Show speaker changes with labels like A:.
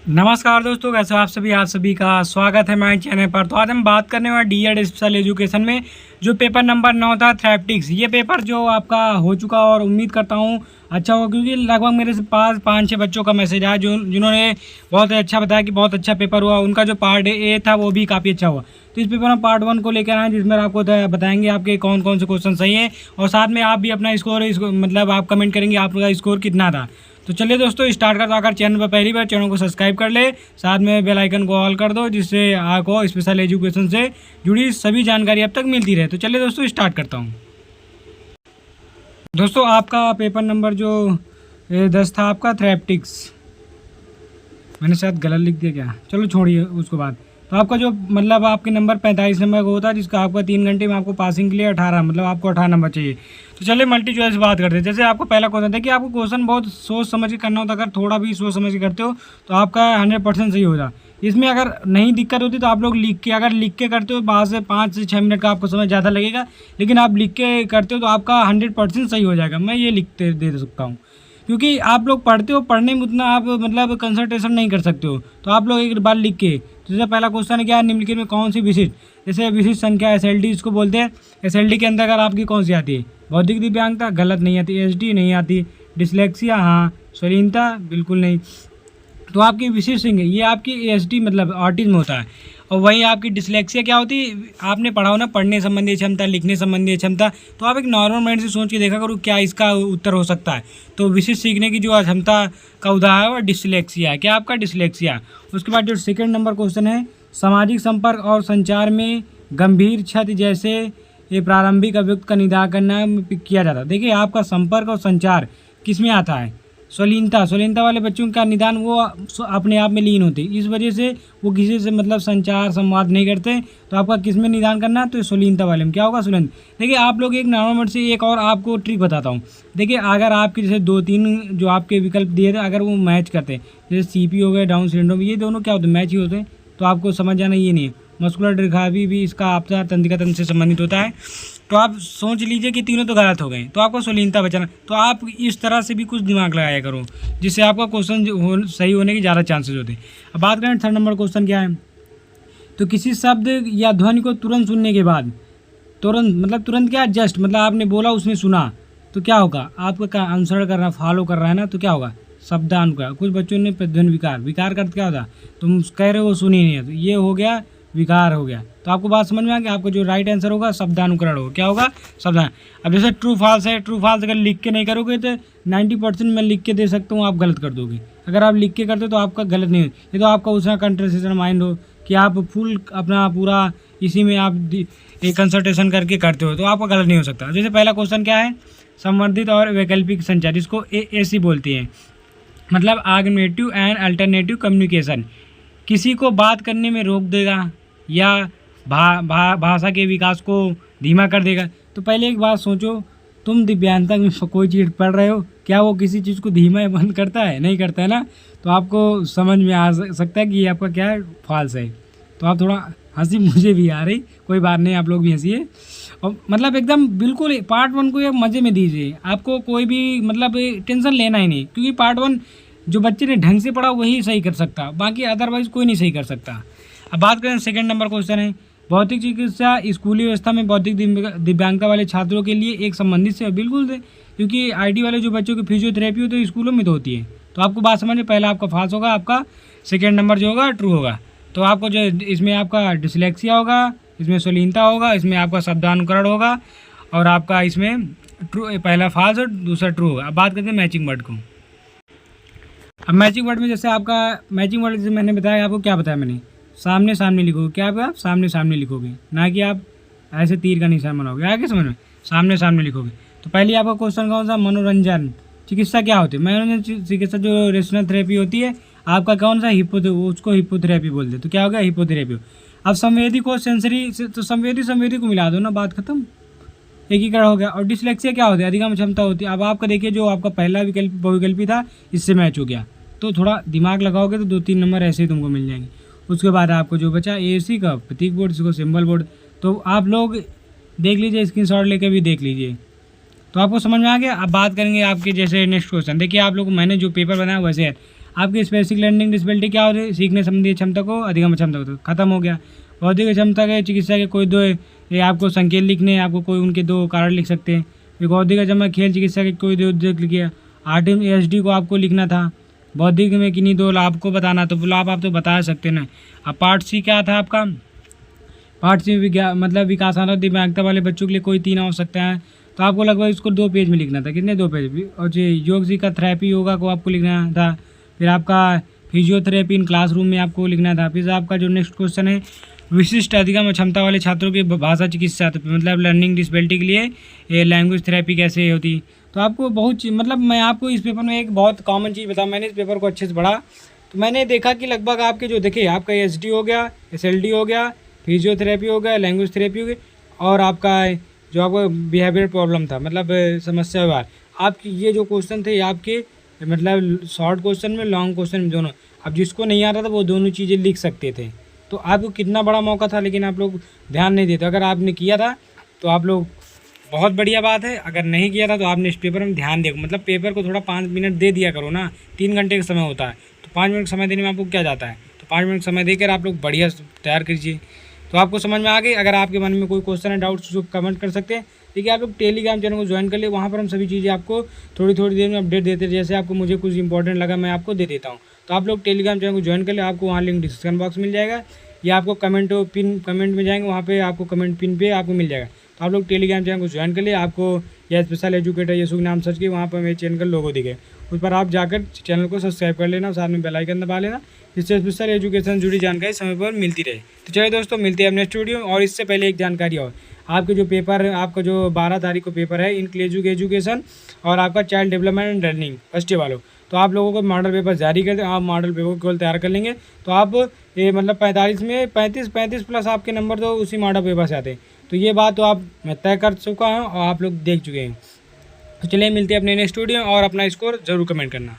A: नमस्कार दोस्तों, कैसे हो आप सभी का स्वागत है हमारे चैनल पर। तो आज हम बात करने वाले डीएड स्पेशल एजुकेशन में जो पेपर नंबर 9 था थ्रेप्टिक्स, ये पेपर जो आपका हो चुका और उम्मीद करता हूँ अच्छा होगा, क्योंकि लगभग मेरे से 5-6 बच्चों का मैसेज आया जिन्होंने बहुत अच्छा बताया कि बहुत अच्छा पेपर हुआ। उनका जो पार्ट ए था वो भी काफ़ी अच्छा हुआ। तो इस पेपर में पार्ट 1 को लेकर आए, जिसमें आपको बताएंगे आपके कौन कौन से क्वेश्चन सही है और साथ में आप भी अपना स्कोर मतलब आप कमेंट करेंगे आपका स्कोर कितना था। तो चलिए दोस्तों स्टार्ट करते। अगर चैनल पर पहली बार चैनल को सब्सक्राइब कर ले, साथ में बेल आइकन को ऑल कर दो, जिससे आपको स्पेशल एजुकेशन से जुड़ी सभी जानकारी अब तक मिलती रहे। तो चलिए दोस्तों स्टार्ट करता हूँ। दोस्तों आपका पेपर नंबर जो 10 था आपका थ्रेप्टिक्स, मैंने शायद गलत लिख दिया क्या, चलो छोड़िए उसको बात। तो आपका जो मतलब आपके नंबर 45 नंबर का होता है, जिसका आपका 3 घंटे में आपको पासिंग के लिए 18 मतलब आपको 18 नंबर चाहिए। तो चलिए मल्टी चॉइस बात करते हैं। जैसे आपको पहला क्वेश्चन था कि आपको क्वेश्चन बहुत सोच समझ के करना होता है। अगर थोड़ा भी सोच समझ के करते हो तो आपका 100% सही होगा। इसमें अगर नहीं दिक्कत होती तो आप लोग अगर लिख के करते हो बाद से 5 से 6 मिनट का आपको समय ज़्यादा लगेगा, लेकिन आप लिख के करते हो तो आपका 100% सही हो जाएगा। मैं ये लिखते दे सकता हूँ, क्योंकि आप लोग पढ़ते हो, पढ़ने में उतना आप मतलब कंसंट्रेशन नहीं कर सकते हो। तो आप लोग एक बार लिख के, जैसे पहला क्वेश्चन है क्या, निम्नलिखित में कौन सी विशिष्ट, जैसे विशिष्ट संख्या एसएलडी इसको बोलते हैं। एसएलडी के अंदर अगर आपकी कौन सी आती है, बौद्धिक दिव्यांगता गलत नहीं आती, एसडी नहीं आती, डिसलेक्सिया हाँ, शालीनता बिल्कुल नहीं। तो आपकी विशिष्ट संख्या ये आपकी एसडी मतलब ऑटिज्म होता है। और वहीं आपकी डिसलेक्सिया क्या होती है, आपने पढ़ा हो ना, पढ़ने संबंधी क्षमता, लिखने संबंधी क्षमता। तो आप एक नॉर्मल माइंड से सोच के देखा करो क्या इसका उत्तर हो सकता है। तो विशिष्ट सीखने की जो अक्षमता का उदाहरण है वो डिसलेक्सिया है। क्या आपका डिसलेक्सिया। उसके बाद जो सेकंड नंबर क्वेश्चन है, सामाजिक संपर्क और संचार में गंभीर क्षति जैसे ये प्रारंभिक अभियुक्त का निदान करना किया जाता है। देखिए आपका संपर्क और संचार किस में आता है, शालीनता वाले बच्चों का निदान वो अपने आप में लीन होते, इस वजह से वो किसी से मतलब संचार संवाद नहीं करते। तो आपका किस में निदान करना है, तो शालीनता वाले में क्या होगा, शालीनता। देखिए आप लोग एक नॉर्मल से एक और आपको ट्रिक बताता हूँ। देखिए अगर आपके जैसे 2-3 जो आपके विकल्प दिए थे, अगर वो मैच करते हैं, जैसे सीपी हो गए, डाउन सिंड्रोम, ये दोनों क्या होते हैं, मैच ही होते हैं। तो आपको समझ जाना ये नहीं है। मस्कुलर डिस्ट्रॉफी भी इसका आपका तंत्रिका तंत्र से संबंधित होता है। तो आप सोच लीजिए कि तीनों तो गलत हो गए, तो आपको शालीनता बचाना। तो आप इस तरह से भी कुछ दिमाग लगाया करो, जिससे आपका क्वेश्चन सही होने के ज़्यादा चांसेस होते हैं। अब बात करें थर्ड नंबर क्वेश्चन क्या है, तो किसी शब्द या ध्वनि को तुरंत सुनने के बाद, तुरंत क्या, जस्ट मतलब आपने बोला उसने सुना, तो क्या होगा, आपका अनुसरण करना, फॉलो कर रहा है ना, तो क्या होगा, शब्दानुक्रम। कुछ बच्चों ने ध्वनि विकार करते क्या होता, तुम कह रहे हो वो सुनी नहीं है, तो ये हो गया विकार हो गया। तो आपको बात समझ में आ गया, आपको जो राइट आंसर होगा शब्दानुकरण होगा। क्या होगा, शब्दान। अब जैसे ट्रू फॉल्स है, ट्रू फॉल्स अगर लिख के नहीं करोगे तो 90% मैं लिख के दे सकता हूँ, आप गलत कर दोगे। अगर आप लिख के करते हो तो आपका गलत नहीं हो। ये तो आपका उसका कंसंट्रेशन माइंड हो कि आप फुल अपना पूरा इसी में आप एक कंसंट्रेशन करके करते हो, तो आपका गलत नहीं हो सकता। जैसे पहला क्वेश्चन क्या है, संवर्धित और वैकल्पिक संचार, जिसको एसी बोलती हैं, मतलब आर्गुमेंटिव एंड अल्टरनेटिव कम्युनिकेशन। किसी को बात करने में रोक देगा या भाषा के विकास को धीमा कर देगा। तो पहले एक बात सोचो, तुम दिव्यांगता में कोई चीज़ पढ़ रहे हो, क्या वो किसी चीज़ को धीमा या बंद करता है, नहीं करता है ना। तो आपको समझ में आ सकता है कि ये आपका क्या है, फॉल्स है। तो आप थोड़ा हंसी मुझे भी आ रही, कोई बात नहीं, आप लोग भी हंसिए। और मतलब एकदम बिल्कुल पार्ट 1 को एक मज़े में दीजिए, आपको कोई भी मतलब टेंशन लेना ही नहीं, क्योंकि पार्ट 1 जो बच्चे ने ढंग से पढ़ा वही सही कर सकता, बाकी अदरवाइज़ कोई नहीं सही कर सकता। अब बात करें सेकंड नंबर क्वेश्चन है, भौतिक चिकित्सा स्कूली व्यवस्था में बौद्धिक दिव्यांगता वाले छात्रों के लिए एक संबंधित से बिल्कुल दे, क्योंकि आईडी वाले जो बच्चों की फिजियोथेरेपी होती है स्कूलों में तो होती है। तो आपको बात समझ में, पहला आपका फॉल्स होगा, आपका सेकेंड नंबर जो होगा ट्रू होगा। तो आपको जो इसमें आपका डिसलेक्सिया होगा, इसमें शालीनता होगा, इसमें आपका शब्दानुकरण होगा, और आपका इसमें ट्रू पहला फॉल्स और दूसरा ट्रू होगा। अब बात करते हैं मैचिंग वर्ड को। अब मैचिंग वर्ड में जैसे आपका मैचिंग वर्ड जैसे मैंने बताया, आपको क्या बताया मैंने, सामने सामने लिखोगे। क्या आप सामने सामने लिखोगे, ना कि आप ऐसे तीर का निशान बनाओगे। आगे समझ में, सामने सामने लिखोगे। तो पहले आपका क्वेश्चन कौन सा, मनोरंजन चिकित्सा क्या होती है, मनोरंजन चिकित्सा जो रेशनल थेरेपी होती है, आपका कौन सा उसको हिप्पोथेरेपी बोलते हैं। तो क्या होगा, हिप्पोथेरेपी। अब संवेदी को सेंसरी, तो संवेदी को मिला दो ना, बात खत्म, एकीकरण हो गया। और डिसलेक्सिया क्या होती है, अधिगम क्षमता होती है। अब आपका देखिए जो आपका पहला विकल्प बहुविकल्पी था, इससे मैच हो गया। तो थोड़ा दिमाग लगाओगे तो 2-3 नंबर ऐसे ही तुमको मिल जाएंगे। उसके बाद आपको जो बचा एसी का प्रतीक बोर्ड, इसको सिंबल बोर्ड। तो आप लोग देख लीजिए, स्क्रीनशॉट लेकर भी देख लीजिए, तो आपको समझ में आ गया। अब बात करेंगे आपके जैसे नेक्स्ट क्वेश्चन। देखिए आप लोग मैंने जो पेपर बनाया वैसे है, आपकी स्पेसिफिक लर्निंग डिसेबिलिटी क्या हो रही है, सीखने संबंधी क्षमता को अधिगम क्षमता को खत्म हो गया। बौद्धिक क्षमता के चिकित्सा के कोई दो ये आपको संकेत लिखने हैं, आपको कोई उनके 2 कारण लिख सकते हैं। फिर बौद्धिक क्षमता खेल चिकित्सा के कोई 2 उद्योग लिखिए। RTMSD को आपको लिखना था। बौद्धिक में किन्हीं 2 लाभ को बताना, तो लाभ आप तो बता सकते ना। अब पार्ट सी क्या था आपका, पार्ट सी मतलब विकासात्मक दिव्यांगता वाले बच्चों के लिए कोई 3 आवश्यकता है, तो आपको लगभग इसको 2 पेज में लिखना था। कितने 2 पेज भी। और जो योग का थेरेपी योगा को आपको लिखना था। फिर आपका फिजियोथेरेपी इन क्लासरूम में आपको लिखना था। फिर आपका जो नेक्स्ट क्वेश्चन है, विशिष्ट अधिगम क्षमता वाले छात्रों की भाषा चिकित्सा, तो मतलब लर्निंग डिसेबिलिटी के लिए ये लैंग्वेज थेरेपी कैसे होती। तो आपको बहुत मतलब मैं आपको इस पेपर में एक बहुत कॉमन चीज़ बताऊँ। मैंने इस पेपर को अच्छे से पढ़ा तो मैंने देखा कि लगभग आपके जो देखिए आपका SD हो गया, SLD हो गया, फिजियोथेरेपी हो गया, लैंग्वेज थेरेपी हो गई, और आपका जो आपका बिहेवियर प्रॉब्लम था मतलब समस्या व्यवहार, आपकी ये जो क्वेश्चन थे आपके मतलब शॉर्ट क्वेश्चन में लॉन्ग क्वेश्चन में दोनों। अब जिसको नहीं आ रहा था वो दोनों चीज़ें लिख सकते थे। तो आपको कितना बड़ा मौका था, लेकिन आप लोग ध्यान नहीं देते। अगर आपने किया था तो आप लोग बहुत बढ़िया बात है, अगर नहीं किया था तो आपने इस पेपर में ध्यान देखो। मतलब पेपर को थोड़ा 5 मिनट दे दिया करो ना। 3 घंटे का समय होता है, तो 5 मिनट समय देने में आपको क्या जाता है। तो 5 मिनट समय देकर आप लोग बढ़िया तैयार कीजिए। तो आपको समझ में आ गई। अगर आपके मन में कोई क्वेश्चन है, डाउट्स, उसको कमेंट कर सकते हैं। देखिए आप लोग टेलीग्राम चैनल को ज्वाइन कर लिए, वहाँ पर हम सभी चीज़ें आपको थोड़ी थोड़ी देर में अपडेट देते हैं। जैसे आपको मुझे कुछ इंपॉर्टेंट लगा मैं आपको दे देता हूँ। तो आप लोग टेलीग्राम चैनल को ज्वाइन कर ले, आपको वहाँ लिंक डिस्क्रिप्शन बॉक्स मिल जाएगा, या आपको कमेंट में जाएंगे वहाँ पे आपको कमेंट पिन पे आपको मिल जाएगा। तो आप लोग टेलीग्राम चैनल को ज्वाइन कर लिए। आपको यह स्पेशल एजुकेटर यशुक नाम सर्च किए, वहाँ पर मेरे चैनल का लोगो दिखे, उस पर आप जाकर चैनल को सब्सक्राइब कर लेना, साथ में बेल आइकन दबा लेना, जिससे स्पेशल एजुकेशन जुड़ी जानकारी समय पर मिलती रहे। तो चलिए दोस्तों, मिलते हैं नेक्स्ट वीडियो। और इससे पहले एक जानकारी और, आपके जो पेपर आपका जो 12 तारीख को पेपर है इंक्लूसिव एजुकेशन और आपका child development and learning first year वालों, तो आप लोगों को मॉडल पेपर जारी कर दें। आप मॉडल पेपर को केवल तैयार कर लेंगे तो आप ये मतलब 45 में 35 प्लस आपके नंबर तो उसी मॉडल पेपर से आते हैं। तो ये बात तो आप मैं तय कर चुका हूँ और आप लोग देख चुके हैं। तो चलिए मिलते हैं अपने नेक्स्ट वीडियो, और अपना स्कोर ज़रूर कमेंट करना।